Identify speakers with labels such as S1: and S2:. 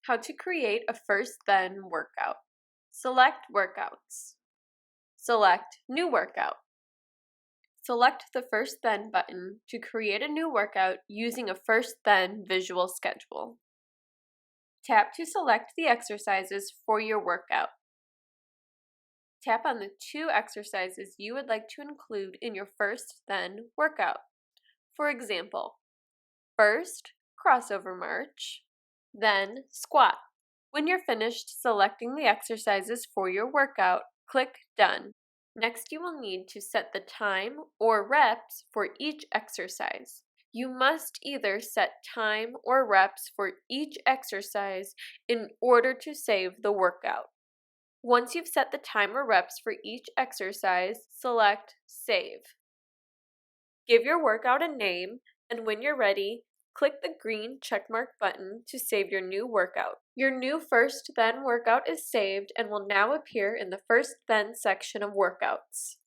S1: How to create a first then workout. Select workouts. Select new workout. Select the first then button to create a new workout using a first then visual schedule. Tap to select the exercises for your workout. Tap on the 2 exercises you would like to include in your first then workout. For example, first, crossover march, then squat. When you're finished selecting the exercises for your workout, click Done. Next, you will need to set the time or reps for each exercise. You must either set time or reps for each exercise in order to save the workout. Once you've set the time or reps for each exercise, select Save. Give your workout a name, and when you're ready, click the green checkmark button to save your new workout. Your new first then workout is saved and will now appear in the first then section of workouts.